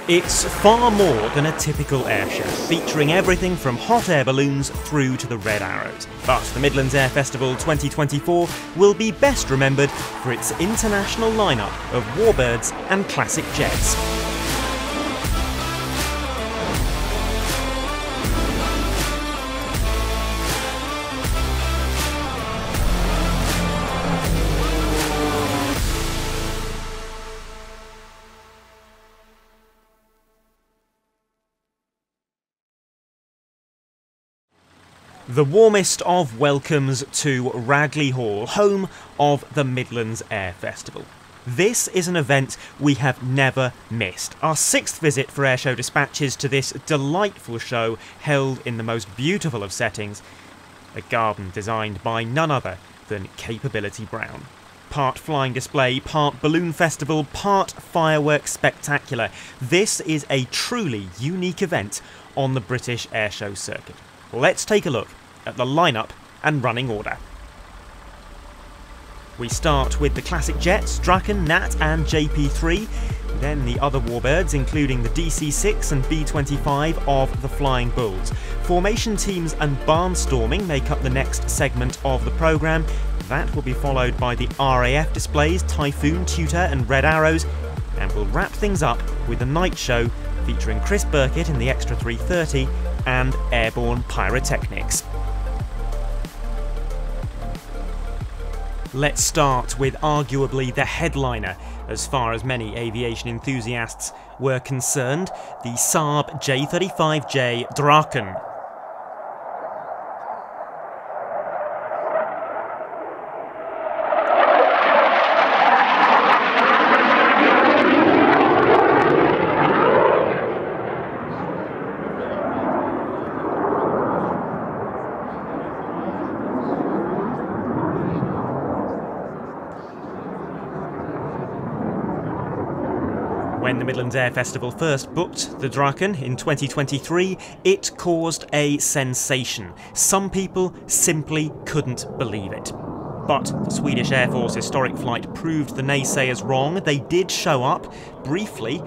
It's far more than a typical airshow, featuring everything from hot air balloons through to the Red Arrows. But the Midlands Air Festival 2024 will be best remembered for its international lineup of warbirds and classic jets. The warmest of welcomes to Ragley Hall, home of the Midlands Air Festival. This is an event we have never missed. Our 6th visit for Airshow Dispatches to this delightful show held in the most beautiful of settings, a garden designed by none other than Capability Brown. Part flying display, part balloon festival, part fireworks spectacular. This is a truly unique event on the British airshow circuit. Let's take a look at the lineup and running order. We start with the classic jets, Draken, Gnat and JP3, then the other warbirds including the DC-6 and B-25 of the Flying Bulls. Formation teams and barnstorming make up the next segment of the programme. That will be followed by the RAF displays, Typhoon, Tutor and Red Arrows, and we'll wrap things up with the night show featuring Chris Burkett in the Extra 330 and airborne pyrotechnics. Let's start with arguably the headliner, as far as many aviation enthusiasts were concerned, the Sabre J35J Draken. When the Midlands Air Festival first booked the Draken in 2023, it caused a sensation. Some people simply couldn't believe it. But the Swedish Air Force historic flight proved the naysayers wrong. They did show up, briefly,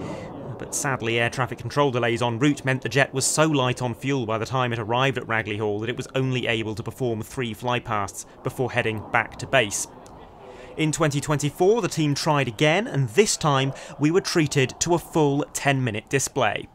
but sadly air traffic control delays en route meant the jet was so light on fuel by the time it arrived at Ragley Hall that it was only able to perform 3 flypasts before heading back to base. In 2024, the team tried again, and this time we were treated to a full 10-minute display.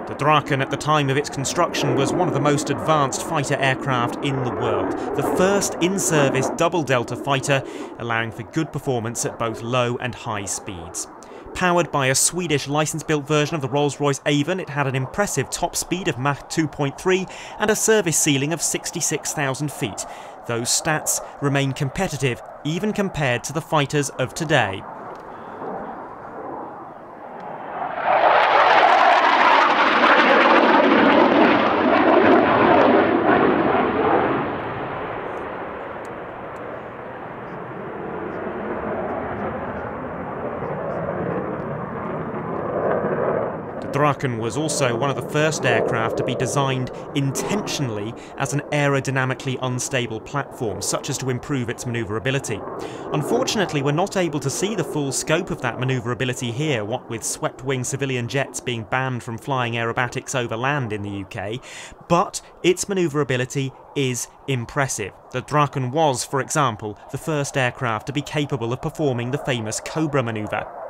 The Draken at the time of its construction was one of the most advanced fighter aircraft in the world, the first in-service double-delta fighter, allowing for good performance at both low and high speeds. Powered by a Swedish licence-built version of the Rolls-Royce Avon, it had an impressive top speed of Mach 2.3 and a service ceiling of 66,000 feet. Those stats remain competitive even compared to the fighters of today. The Draken was also one of the first aircraft to be designed intentionally as an aerodynamically unstable platform, such as to improve its manoeuvrability. Unfortunately, we're not able to see the full scope of that manoeuvrability here, what with swept-wing civilian jets being banned from flying aerobatics over land in the UK, but its manoeuvrability is impressive. The Draken was, for example, the first aircraft to be capable of performing the famous Cobra manoeuvre.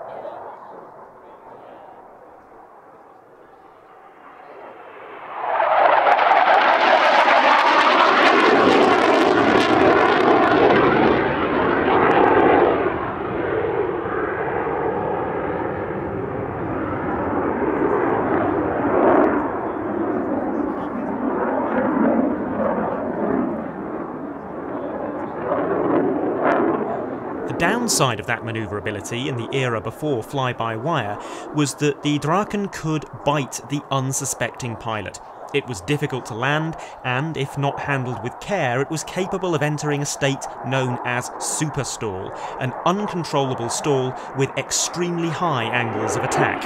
The downside of that manoeuvrability in the era before fly-by-wire was that the Draken could bite the unsuspecting pilot. It was difficult to land, and if not handled with care, it was capable of entering a state known as superstall, an uncontrollable stall with extremely high angles of attack.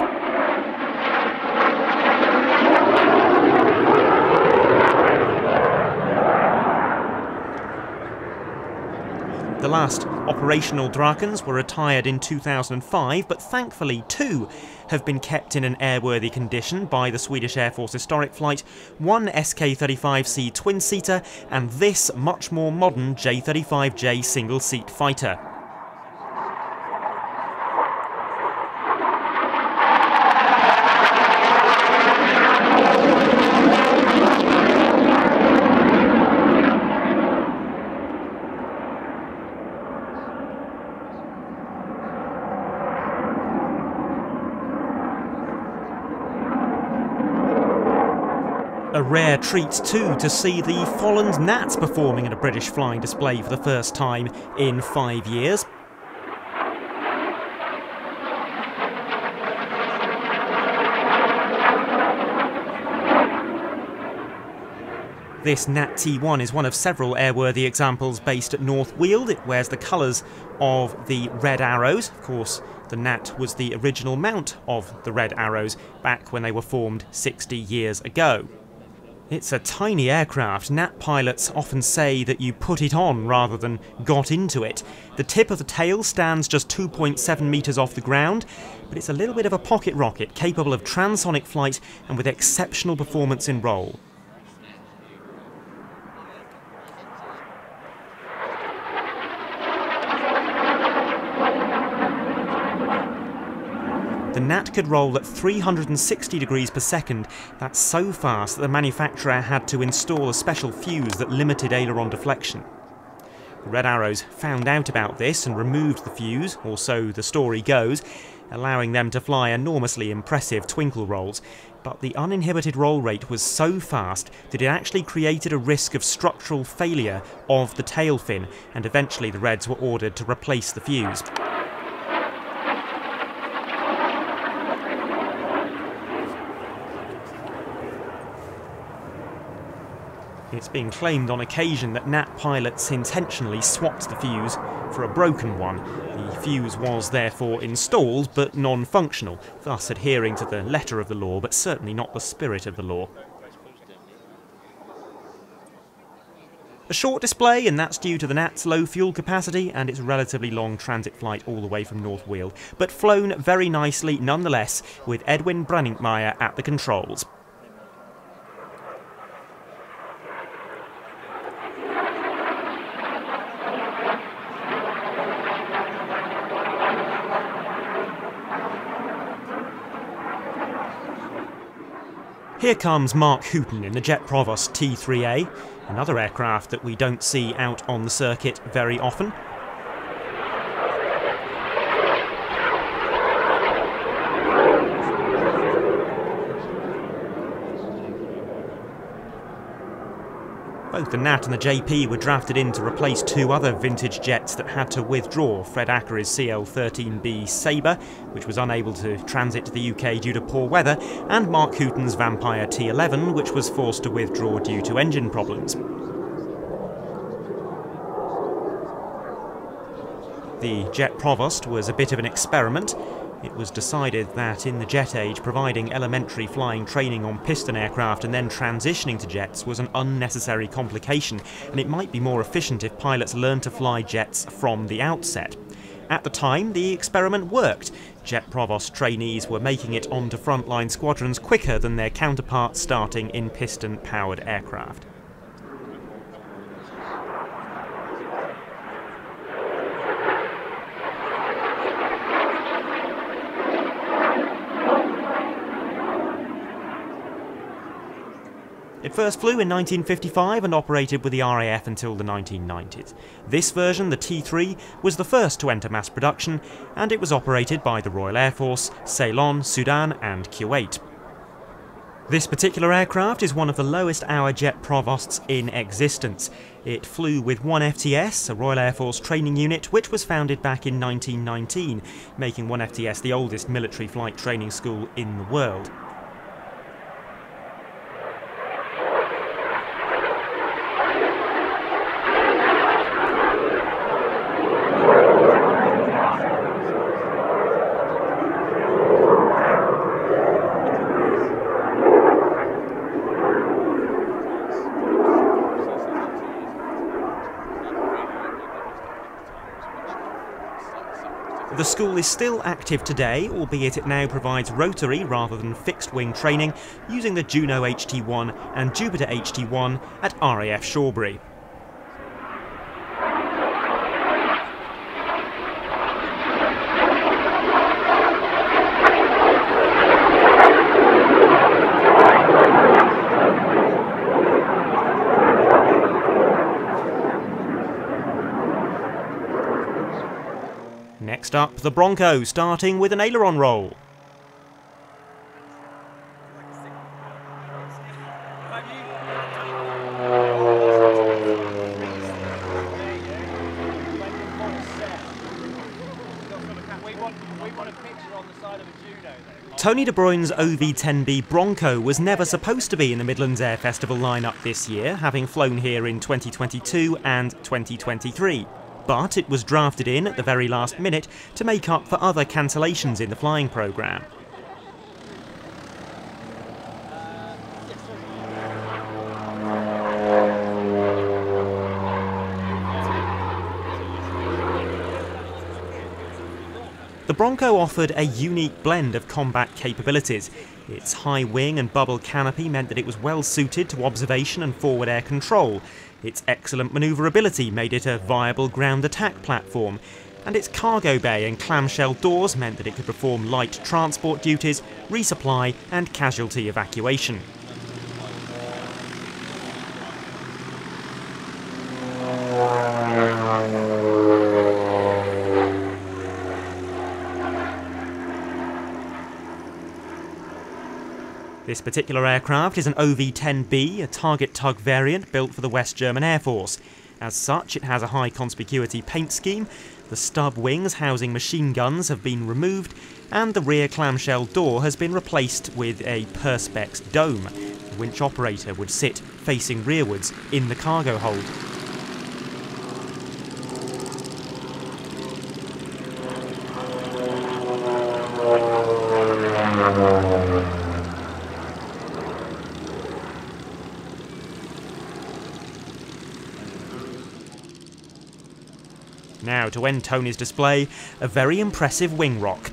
The last operational Drakens were retired in 2005, but thankfully 2 have been kept in an airworthy condition by the Swedish Air Force Historic Flight, one SK-35C twin-seater and this much more modern J-35J single-seat fighter. A rare treat too to see the fallen Gnat performing at a British flying display for the first time in 5 years. This Gnat T1 is one of several airworthy examples based at North Weald. It wears the colours of the Red Arrows. Of course, the Gnat was the original mount of the Red Arrows back when they were formed 60 years ago. It's a tiny aircraft. Gnat pilots often say that you put it on rather than got into it. The tip of the tail stands just 2.7 metres off the ground, but it's a little bit of a pocket rocket, capable of transonic flight and with exceptional performance in roll. The Gnat could roll at 360 degrees per second. That's so fast that the manufacturer had to install a special fuse that limited aileron deflection. The Red Arrows found out about this and removed the fuse, or so the story goes, allowing them to fly enormously impressive twinkle rolls. But the uninhibited roll rate was so fast that it actually created a risk of structural failure of the tail fin, and eventually the Reds were ordered to replace the fuse. It's been claimed on occasion that Gnat pilots intentionally swapped the fuse for a broken one. The fuse was therefore installed but non-functional, thus adhering to the letter of the law but certainly not the spirit of the law. A short display, and that's due to the Gnat's low fuel capacity and its relatively long transit flight all the way from North Weald, but flown very nicely nonetheless with Edwin Brunninkmeyer at the controls. Here comes Mark Hooton in the Jet Provost T3A, another aircraft that we don't see out on the circuit very often. Both the Gnat and the JP were drafted in to replace 2 other vintage jets that had to withdraw: Fred Ackery's CL-13B Sabre, which was unable to transit to the UK due to poor weather, and Mark Hooton's Vampire T11, which was forced to withdraw due to engine problems. The Jet Provost was a bit of an experiment. It was decided that in the jet age, providing elementary flying training on piston aircraft and then transitioning to jets was an unnecessary complication, and it might be more efficient if pilots learned to fly jets from the outset. At the time, the experiment worked. Jet Provost trainees were making it onto frontline squadrons quicker than their counterparts starting in piston-powered aircraft. It first flew in 1955 and operated with the RAF until the 1990s. This version, the T3, was the first to enter mass production, and it was operated by the Royal Air Force, Ceylon, Sudan and Kuwait. This particular aircraft is one of the lowest hour jet provosts in existence. It flew with 1 FTS, a Royal Air Force training unit, which was founded back in 1919, making 1 FTS the oldest military flight training school in the world. The school is still active today, albeit it now provides rotary rather than fixed wing training using the Juno HT1 and Jupiter HT1 at RAF Shawbury. Next up, the Bronco, starting with an aileron roll. Tony De Bruyne's OV-10B Bronco was never supposed to be in the Midlands Air Festival lineup this year, having flown here in 2022 and 2023. But it was drafted in at the very last minute to make up for other cancellations in the flying programme. The Bronco offered a unique blend of combat capabilities. Its high wing and bubble canopy meant that it was well suited to observation and forward air control. Its excellent manoeuvrability made it a viable ground attack platform, and its cargo bay and clamshell doors meant that it could perform light transport duties, resupply and casualty evacuation. This particular aircraft is an OV-10B, a target tug variant built for the West German Air Force. As such, it has a high conspicuity paint scheme, the stub wings housing machine guns have been removed, and the rear clamshell door has been replaced with a perspex dome. The winch operator would sit facing rearwards in the cargo hold. Now, to end Tony's display, a very impressive wing rock.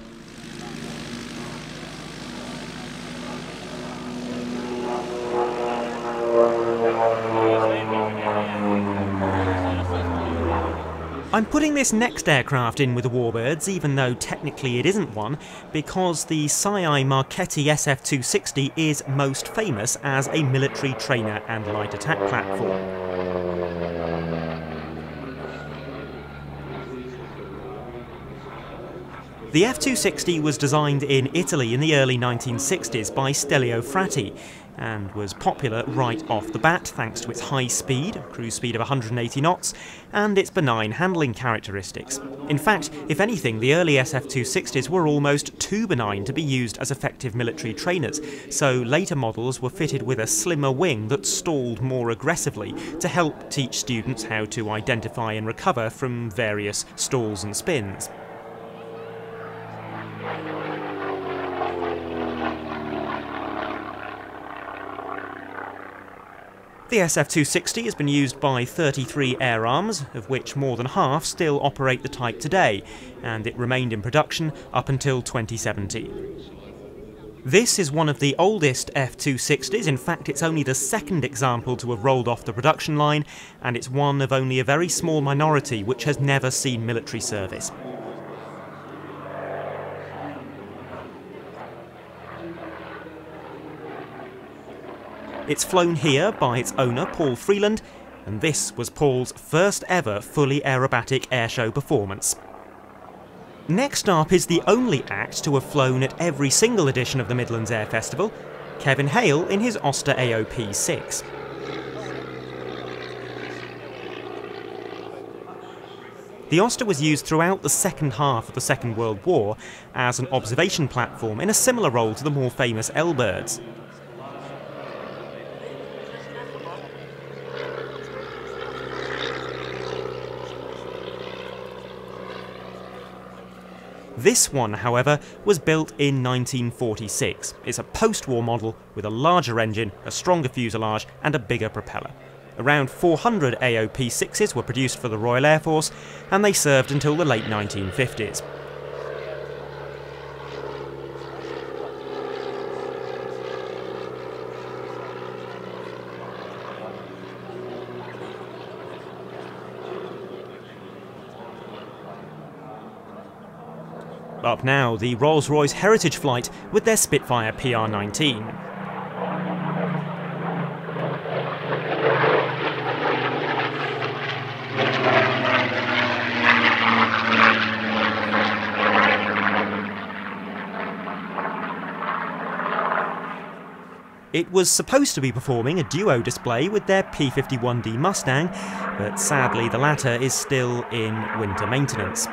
I'm putting this next aircraft in with the warbirds, even though technically it isn't one, because the Sci Marchetti SF260 is most famous as a military trainer and light attack platform. The F260 was designed in Italy in the early 1960s by Stelio Frati and was popular right off the bat thanks to its high speed, a cruise speed of 180 knots, and its benign handling characteristics. In fact, if anything, the early SF260s were almost too benign to be used as effective military trainers, so later models were fitted with a slimmer wing that stalled more aggressively to help teach students how to identify and recover from various stalls and spins. The SF260 has been used by 33 air arms, of which more than half still operate the type today, and it remained in production up until 2017. This is one of the oldest F260s, in fact it's only the second example to have rolled off the production line, and it's one of only a very small minority which has never seen military service. It's flown here by its owner, Paul Freeland, and this was Paul's first ever fully aerobatic airshow performance. Next up is the only act to have flown at every single edition of the Midlands Air Festival, Kevin Hale in his Oster AOP-6. The Oster was used throughout the second half of the Second World War as an observation platform in a similar role to the more famous L-birds. This one, however, was built in 1946. It's a post-war model with a larger engine, a stronger fuselage and a bigger propeller. Around 400 AOP-6s were produced for the Royal Air Force, and they served until the late 1950s. Up now, the Rolls-Royce Heritage Flight with their Spitfire PR-19. It was supposed to be performing a duo display with their P-51D Mustang, but sadly the latter is still in winter maintenance.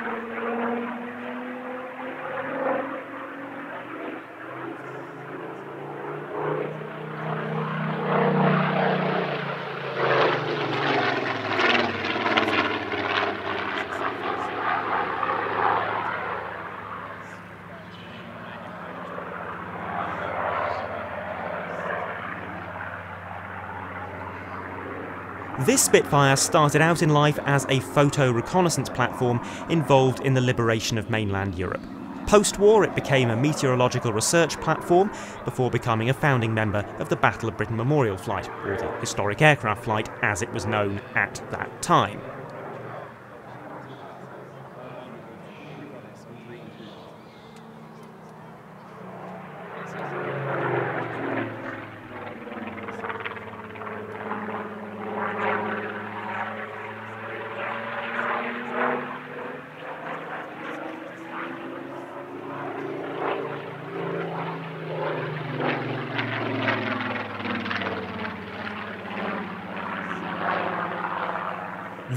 This Spitfire started out in life as a photo reconnaissance platform involved in the liberation of mainland Europe. Post-war, it became a meteorological research platform before becoming a founding member of the Battle of Britain Memorial Flight, or the Historic Aircraft Flight as it was known at that time.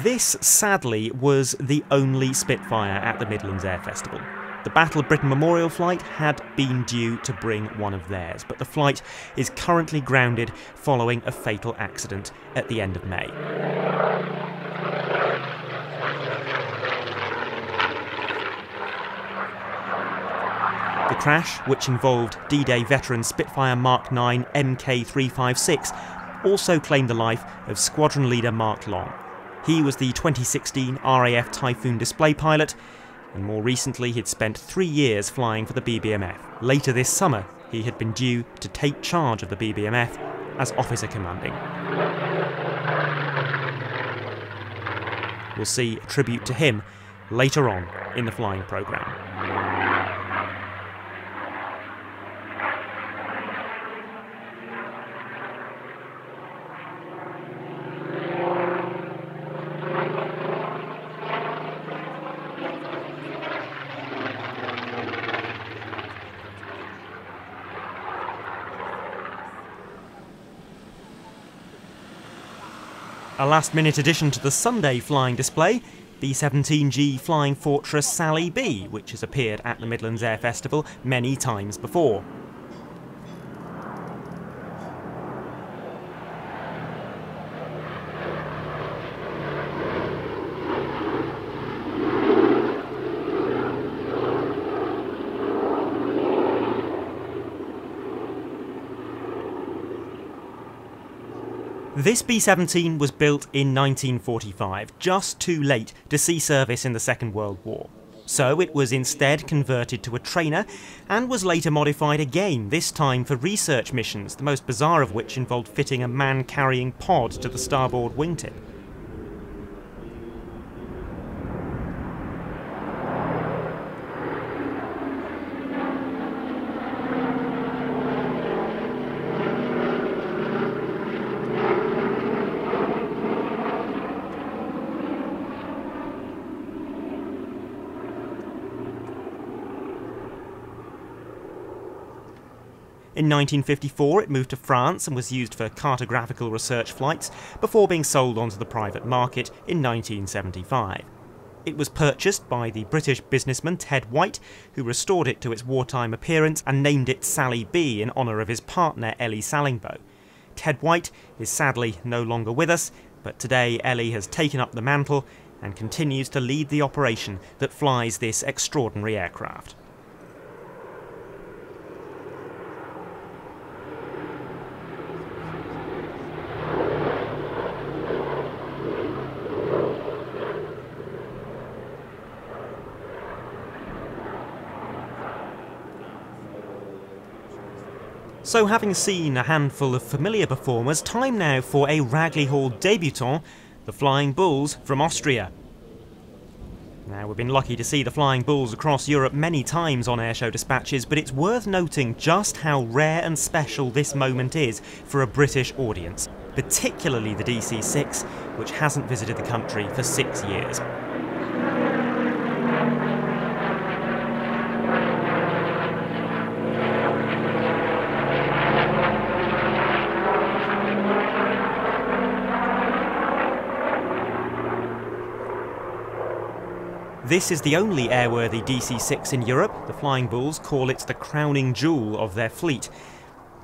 This, sadly, was the only Spitfire at the Midlands Air Festival. The Battle of Britain Memorial Flight had been due to bring one of theirs, but the flight is currently grounded following a fatal accident at the end of May. The crash, which involved D-Day veteran Spitfire Mark 9 MK356, also claimed the life of Squadron Leader Mark Long. He was the 2016 RAF Typhoon display pilot, and more recently he'd spent 3 years flying for the BBMF. Later this summer, he had been due to take charge of the BBMF as officer commanding. We'll see a tribute to him later on in the flying programme. A last-minute addition to the Sunday flying display, B-17G Flying Fortress Sally B, which has appeared at the Midlands Air Festival many times before. This B-17 was built in 1945, just too late to see service in the Second World War. So it was instead converted to a trainer and was later modified again, this time for research missions, the most bizarre of which involved fitting a man-carrying pod to the starboard wingtip. In 1954 it moved to France and was used for cartographical research flights before being sold onto the private market in 1975. It was purchased by the British businessman Ted White, who restored it to its wartime appearance and named it Sally B in honour of his partner Ellie Sallingboe. Ted White is sadly no longer with us, but today Ellie has taken up the mantle and continues to lead the operation that flies this extraordinary aircraft. So having seen a handful of familiar performers, time now for a Ragley Hall debutant, the Flying Bulls from Austria. Now, we've been lucky to see the Flying Bulls across Europe many times on airshow dispatches, but it's worth noting just how rare and special this moment is for a British audience, particularly the DC-6, which hasn't visited the country for 6 years. This is the only airworthy DC-6 in Europe. The Flying Bulls call it the crowning jewel of their fleet.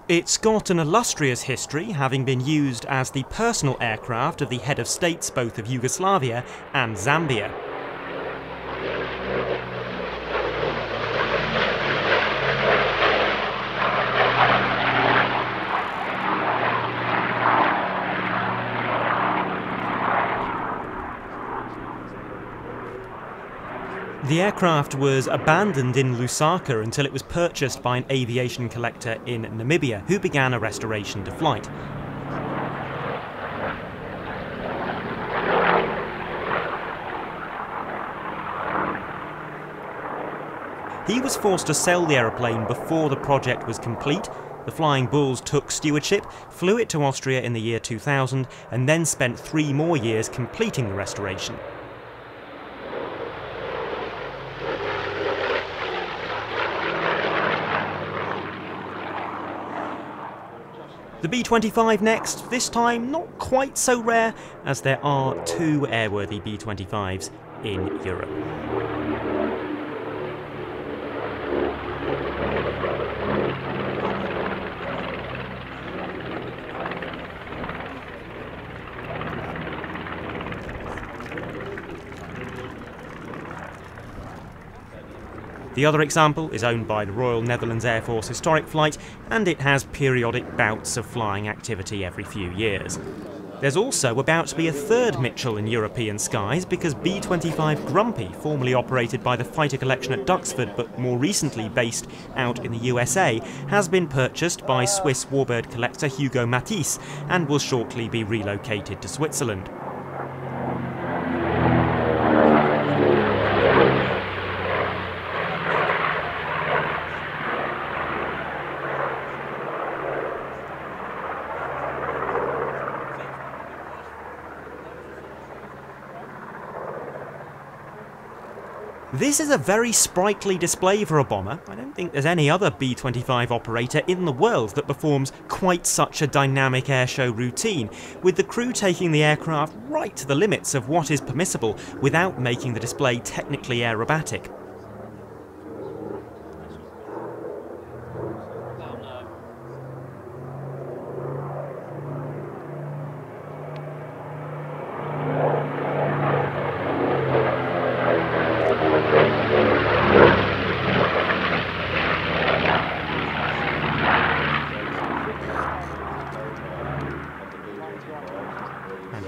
It's got an illustrious history, having been used as the personal aircraft of the head of states both of Yugoslavia and Zambia. The aircraft was abandoned in Lusaka until it was purchased by an aviation collector in Namibia, who began a restoration to flight. He was forced to sell the aeroplane before the project was complete. The Flying Bulls took stewardship, flew it to Austria in the year 2000, and then spent 3 more years completing the restoration. The B-25 next, this time not quite so rare, as there are 2 airworthy B-25s in Europe. The other example is owned by the Royal Netherlands Air Force Historic Flight, and it has periodic bouts of flying activity every few years. There's also about to be a 3rd Mitchell in European skies, because B-25 Grumpy, formerly operated by the Fighter Collection at Duxford but more recently based out in the USA, has been purchased by Swiss warbird collector Hugo Matisse and will shortly be relocated to Switzerland. This is a very sprightly display for a bomber. I don't think there's any other B-25 operator in the world that performs quite such a dynamic airshow routine, with the crew taking the aircraft right to the limits of what is permissible without making the display technically aerobatic.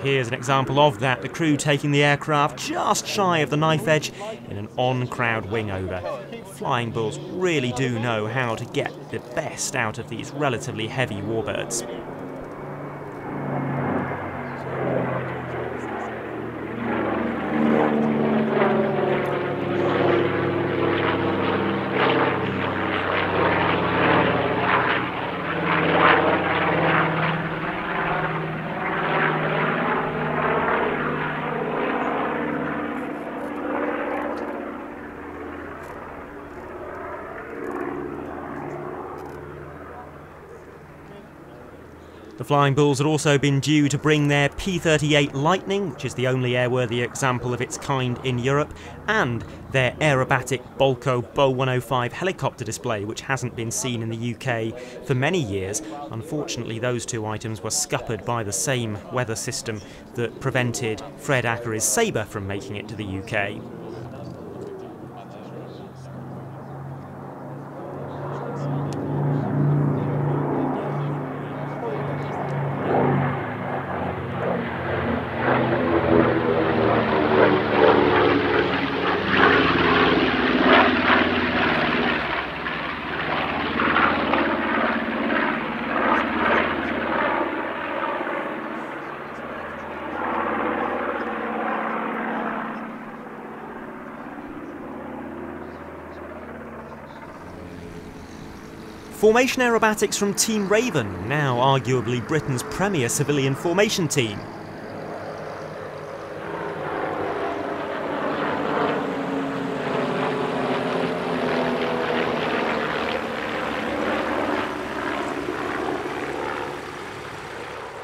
Here's an example of that, the crew taking the aircraft just shy of the knife edge in an on-crowd wing-over. Flying Bulls really do know how to get the best out of these relatively heavy warbirds. The Flying Bulls had also been due to bring their P-38 Lightning, which is the only airworthy example of its kind in Europe, and their aerobatic Bronco Bo 105 helicopter display, which hasn't been seen in the UK for many years. Unfortunately, those 2 items were scuppered by the same weather system that prevented Fred Acker's Sabre from making it to the UK. Formation aerobatics from Team Raven, now arguably Britain's premier civilian formation team.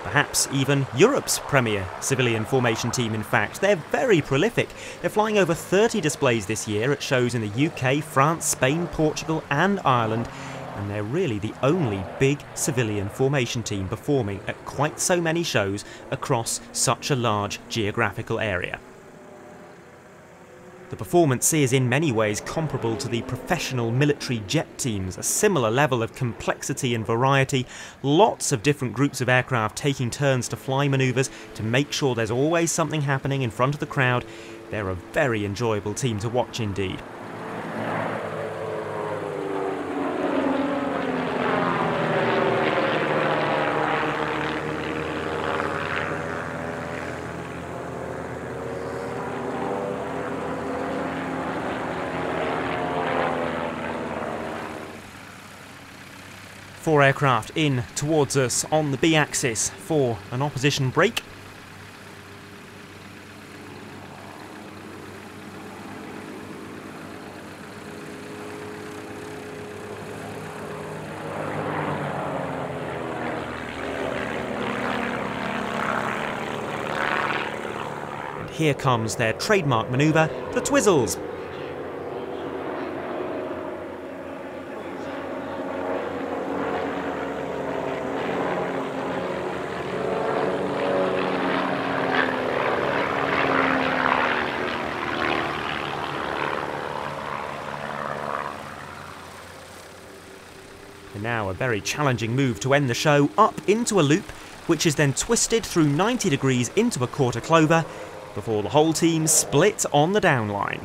Perhaps even Europe's premier civilian formation team, in fact. They're very prolific. They're flying over 30 displays this year at shows in the UK, France, Spain, Portugal and Ireland, and they're really the only big civilian formation team performing at quite so many shows across such a large geographical area. The performance is in many ways comparable to the professional military jet teams, a similar level of complexity and variety, lots of different groups of aircraft taking turns to fly manoeuvres to make sure there's always something happening in front of the crowd. They're a very enjoyable team to watch indeed. Four aircraft in towards us on the B-axis for an opposition break. And here comes their trademark manoeuvre, the Twizzles. Now a very challenging move to end the show, up into a loop, which is then twisted through 90 degrees into a quarter clover, before the whole team split on the downline.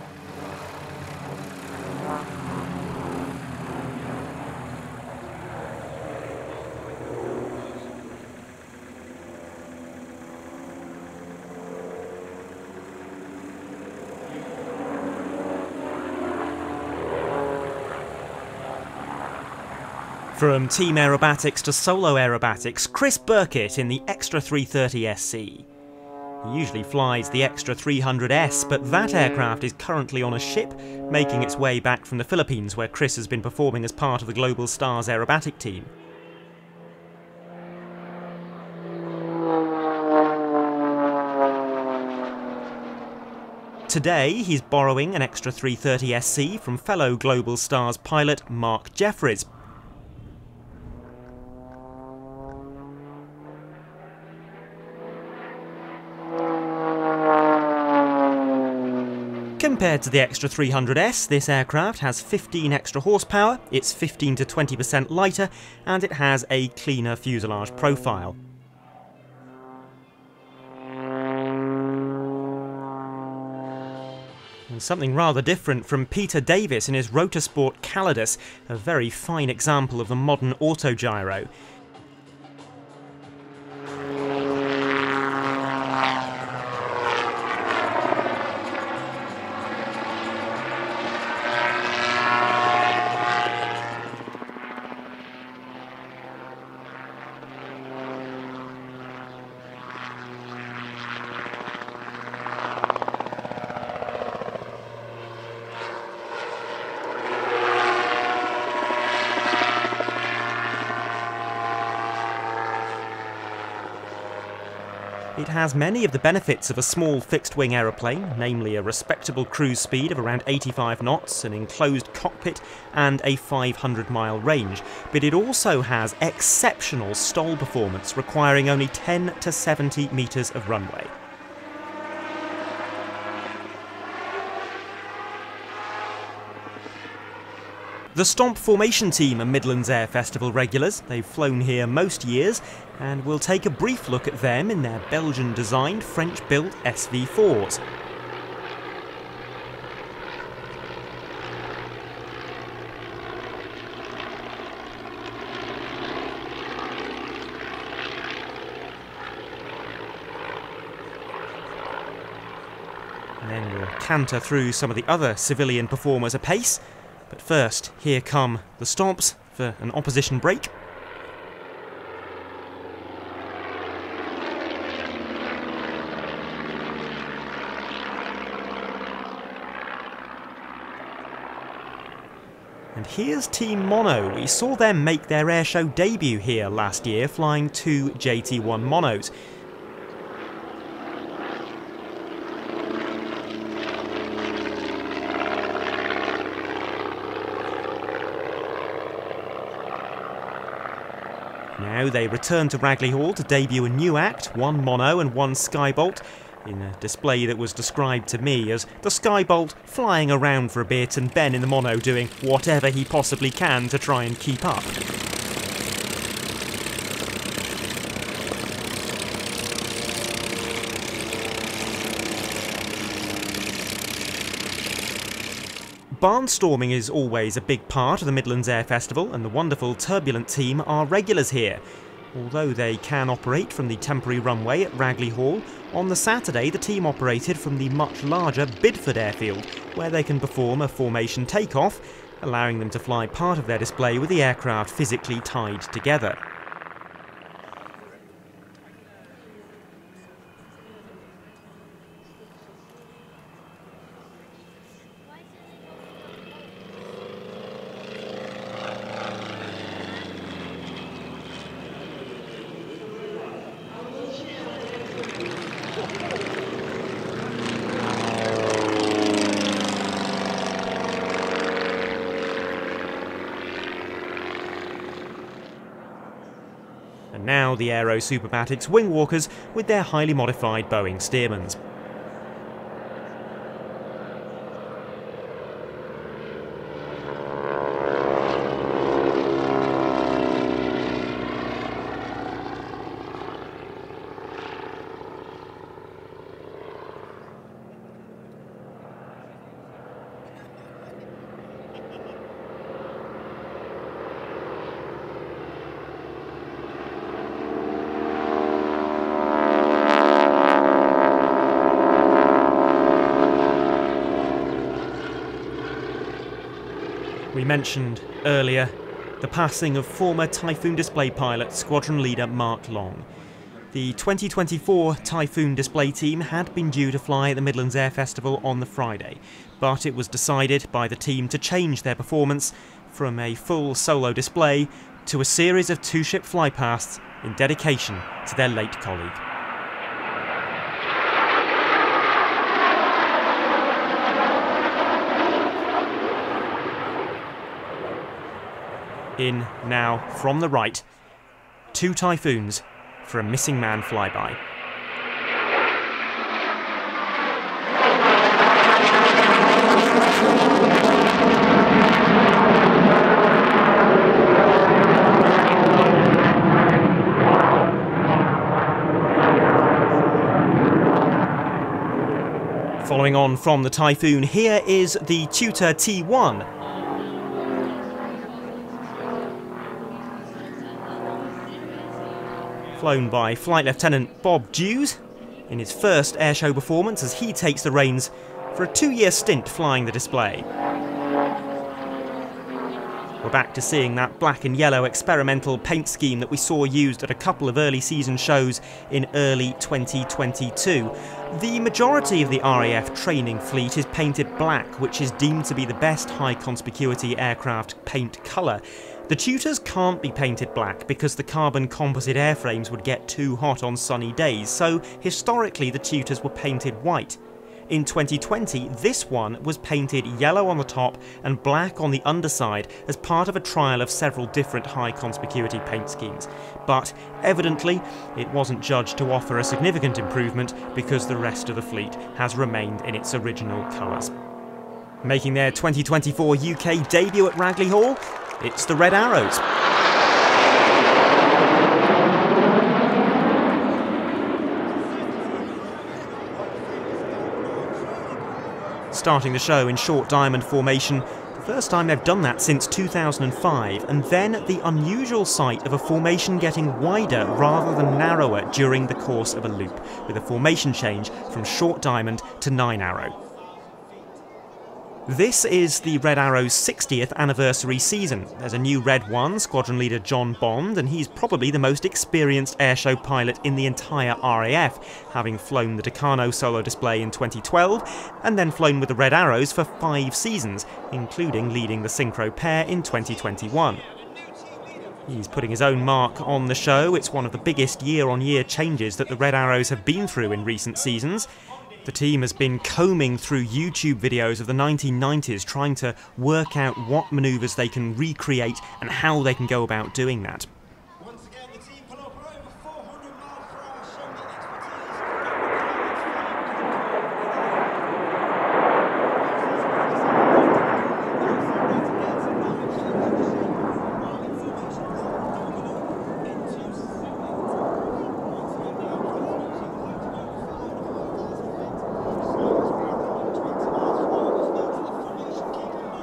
From team aerobatics to solo aerobatics, Chris Burkett in the Extra 330 SC. He usually flies the Extra 300S, but that aircraft is currently on a ship, making its way back from the Philippines, where Chris has been performing as part of the Global Stars aerobatic team. Today, he's borrowing an Extra 330 SC from fellow Global Stars pilot Mark Jeffries. Compared to the Extra 300S, this aircraft has 15 extra horsepower, it's 15 to 20% lighter, and it has a cleaner fuselage profile. And something rather different from Peter Davis in his Rotorsport Calidus, a very fine example of the modern autogyro. It has many of the benefits of a small fixed-wing aeroplane, namely a respectable cruise speed of around 85 knots, an enclosed cockpit and a 500-mile range, but it also has exceptional STOL performance, requiring only 10 to 70 metres of runway. The Stomp formation team are Midlands Air Festival regulars. They've flown here most years, and we'll take a brief look at them in their Belgian-designed, French-built SV4s. And then we'll canter through some of the other civilian performers apace. But first, here come the Stomps for an opposition break. And here's Team Mono. We saw them make their airshow debut here last year, flying 2 JT1 Monos. Now they return to Ragley Hall to debut a new act, 1 Mono and 1 Skybolt, in a display that was described to me as the Skybolt flying around for a bit and Ben in the Mono doing whatever he possibly can to try and keep up. Barnstorming is always a big part of the Midlands Air Festival, and the wonderful turbulent team are regulars here. Although they can operate from the temporary runway at Ragley Hall, on the Saturday the team operated from the much larger Bidford airfield, where they can perform a formation takeoff, allowing them to fly part of their display with the aircraft physically tied together. And now the Aero Supermatics wingwalkers with their highly modified Boeing Stearmans. We mentioned earlier the passing of former Typhoon display pilot squadron leader Mark Long. The 2024 Typhoon display team had been due to fly at the Midlands Air Festival on the Friday, but it was decided by the team to change their performance from a full solo display to a series of 2-ship flypasts in dedication to their late colleague. In now, from the right, 2 Typhoons for a missing man flyby. Following on from the Typhoon, here is the Tutor T1. Flown by Flight Lieutenant Bob Dews in his first airshow performance as he takes the reins for a 2-year stint flying the display. We're back to seeing that black and yellow experimental paint scheme that we saw used at a couple of early season shows in early 2022. The majority of the RAF training fleet is painted black, which is deemed to be the best high conspicuity aircraft paint colour. The Tutors can't be painted black because the carbon composite airframes would get too hot on sunny days, so historically the Tutors were painted white. In 2020, this one was painted yellow on the top and black on the underside as part of a trial of several different high conspicuity paint schemes. But evidently, it wasn't judged to offer a significant improvement because the rest of the fleet has remained in its original colours. Making their 2024 UK debut at Ragley Hall, it's the Red Arrows. Starting the show in short diamond formation, the first time they've done that since 2005, and then the unusual sight of a formation getting wider rather than narrower during the course of a loop, with a formation change from short diamond to 9 arrow. This is the Red Arrows' 60th anniversary season. There's a new Red 1, Squadron Leader John Bond, and he's probably the most experienced airshow pilot in the entire RAF, having flown the Tucano solo display in 2012, and then flown with the Red Arrows for 5 seasons, including leading the synchro pair in 2021. He's putting his own mark on the show. It's one of the biggest year-on-year changes that the Red Arrows have been through in recent seasons. The team has been combing through YouTube videos of the 1990s, trying to work out what manoeuvres they can recreate and how they can go about doing that. Once again, the team pull up over 400 miles per hour, showing the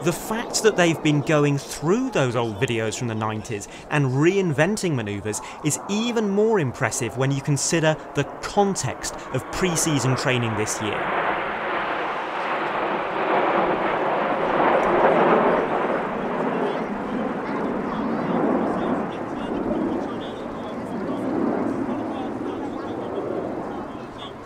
The fact that they've been going through those old videos from the 90s and reinventing manoeuvres is even more impressive when you consider the context of pre-season training this year.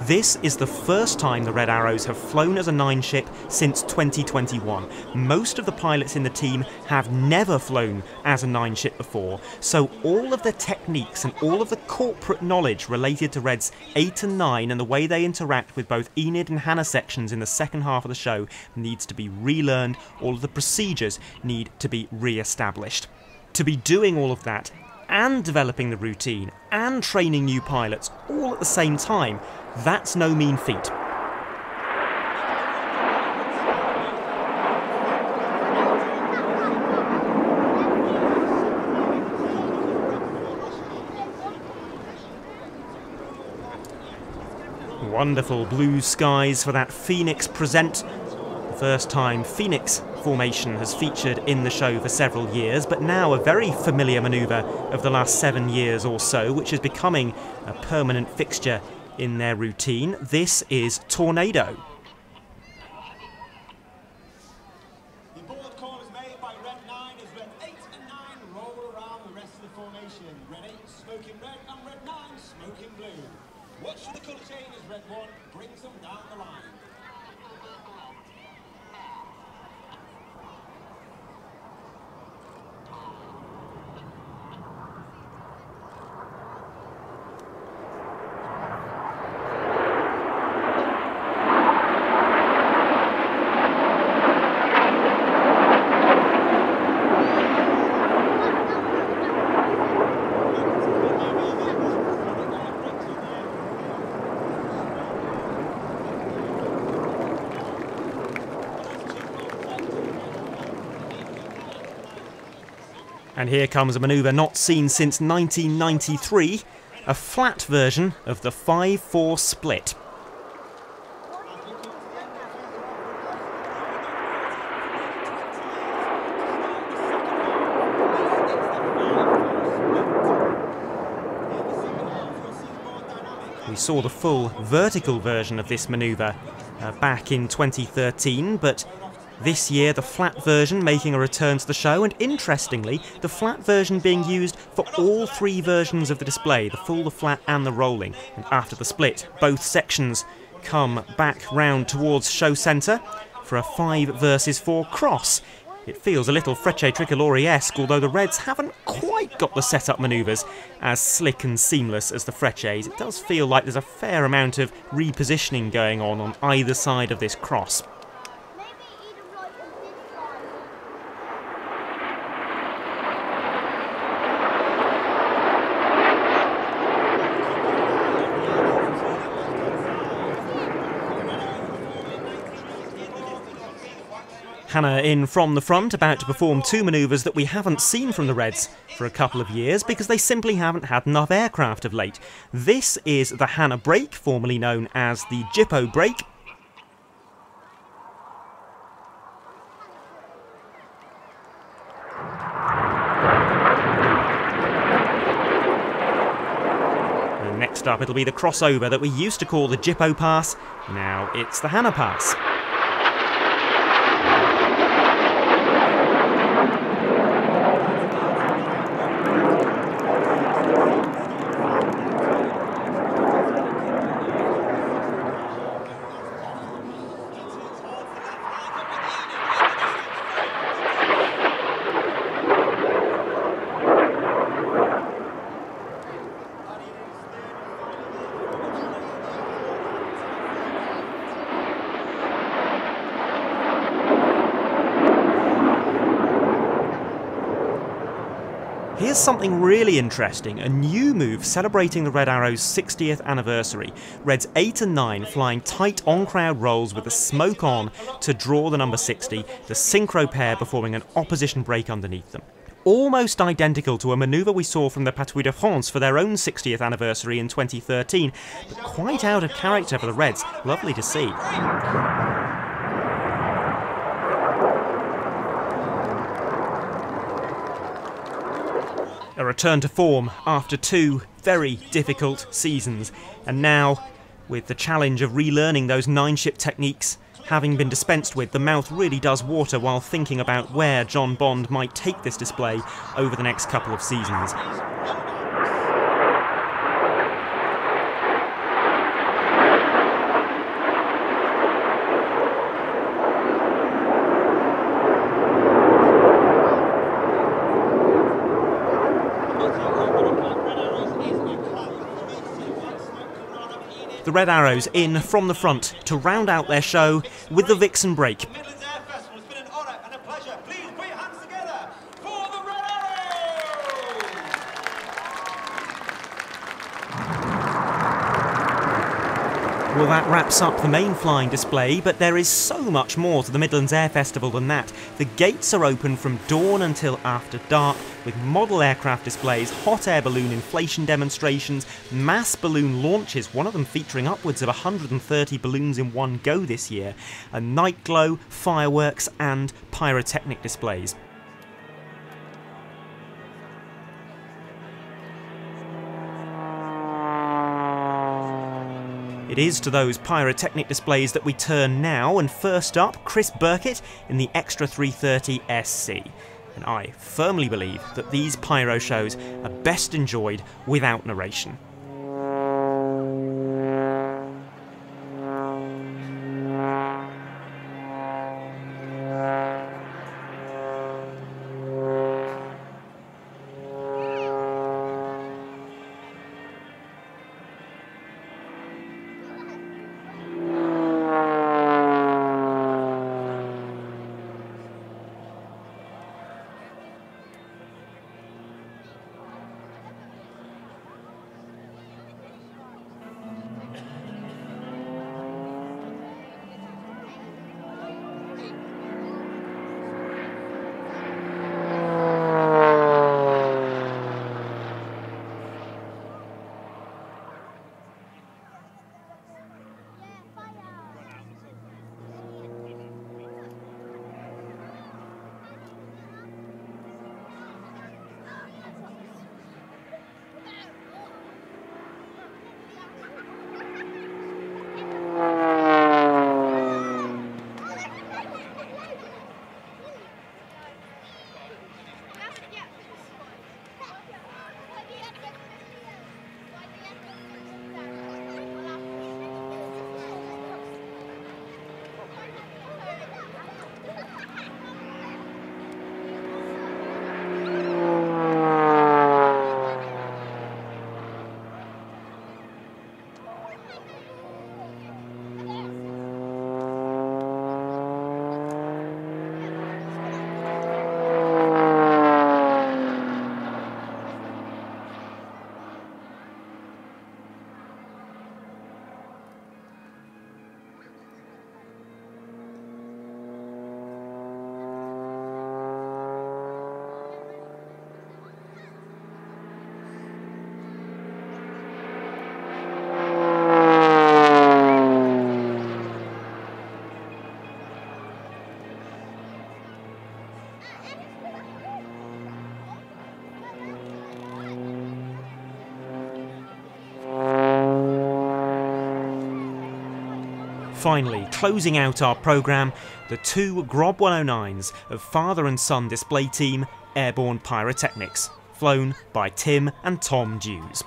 This is the first time the Red Arrows have flown as a 9-ship since 2021. Most of the pilots in the team have never flown as a 9-ship before, so all of the techniques and all of the corporate knowledge related to Reds 8 and 9 and the way they interact with both Enid and Hannah sections in the second half of the show needs to be relearned. All of the procedures need to be re-established. To be doing all of that and developing the routine and training new pilots all at the same time, that's no mean feat. Wonderful blue skies for that Phoenix present. The first time Phoenix formation has featured in the show for several years, but now a very familiar manoeuvre of the last 7 years or so, which is becoming a permanent fixture in their routine. This is Tornado. The board call is made by Red 9 as Red 8 and 9 roll around the rest of the formation. Red 8 smoking red and Red 9 smoking blue. Watch the colour change as Red 1 brings them down the line. And here comes a manoeuvre not seen since 1993, a flat version of the 5-4 split. We saw the full vertical version of this manoeuvre back in 2013, but this year the flat version making a return to the show, and interestingly the flat version being used for all 3 versions of the display, the full, the flat and the rolling. And after the split, both sections come back round towards show centre for a 5 versus 4 cross. It feels a little Frecce Tricolore-esque, although the Reds haven't quite got the setup manoeuvres as slick and seamless as the Frecces. It does feel like there's a fair amount of repositioning going on either side of this cross. Hannah in from the front, about to perform 2 manoeuvres that we haven't seen from the Reds for a couple of years because they simply haven't had enough aircraft of late. This is the Hannah break, formerly known as the Jippo break. And next up it'll be the crossover that we used to call the Jippo pass. Now it's the Hannah pass. here's something really interesting, a new move celebrating the Red Arrows' 60th anniversary. Reds 8 and 9 flying tight on-crowd rolls with the smoke on to draw the number 60, the synchro pair performing an opposition break underneath them. Almost identical to a manoeuvre we saw from the Patrouille de France for their own 60th anniversary in 2013, but quite out of character for the Reds. Lovely to see. A return to form after 2 very difficult seasons, and now, with the challenge of relearning those 9-ship techniques having been dispensed with, the mouth really does water while thinking about where John Bond might take this display over the next couple of seasons. The Red Arrows in from the front to round out their show with the Vixen break. Midlands Air Festival, it's been an honour and a pleasure. Please put your hands together for the Red Arrows! Well, that wraps up the main flying display, but there is so much more to the Midlands Air Festival than that. The gates are open from dawn until after dark, with model aircraft displays, hot air balloon inflation demonstrations, mass balloon launches, one of them featuring upwards of 130 balloons in one go this year, a night glow, fireworks and pyrotechnic displays. It is to those pyrotechnic displays that we turn now, and first up, Chris Burkett in the Extra 330 SC. And I firmly believe that these pyro shows are best enjoyed without narration. Finally, closing out our programme, the 2 Grob 109s of father and son display team Airborne Pyrotechnics, flown by Tim and Tom Dews.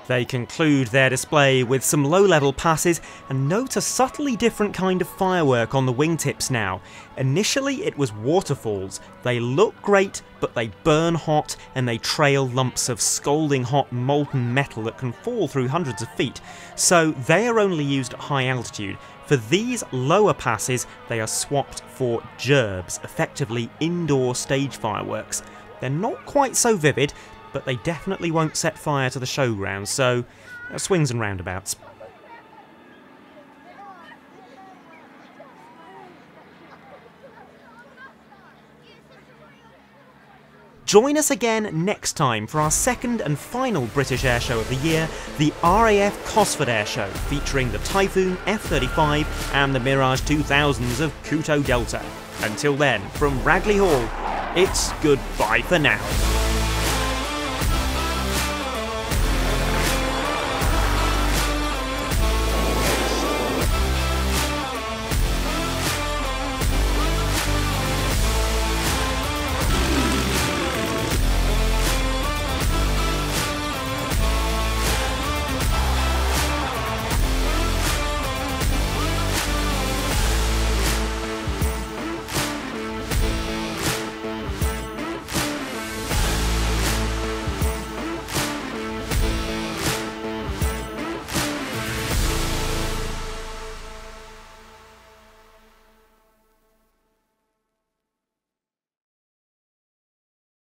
They conclude their display with some low-level passes and note a subtly different kind of firework on the wingtips now. Initially it was waterfalls. They look great, but they burn hot and they trail lumps of scalding hot molten metal that can fall through hundreds of feet. So they are only used at high altitude. For these lower passes, they are swapped for gerbs, effectively indoor stage fireworks. They're not quite so vivid, but they definitely won't set fire to the showgrounds, so swings and roundabouts. Join us again next time for our second and final British airshow of the year, the RAF Cosford Airshow, featuring the Typhoon, F-35 and the Mirage 2000s of Kuto Delta. Until then, from Ragley Hall, it's goodbye for now.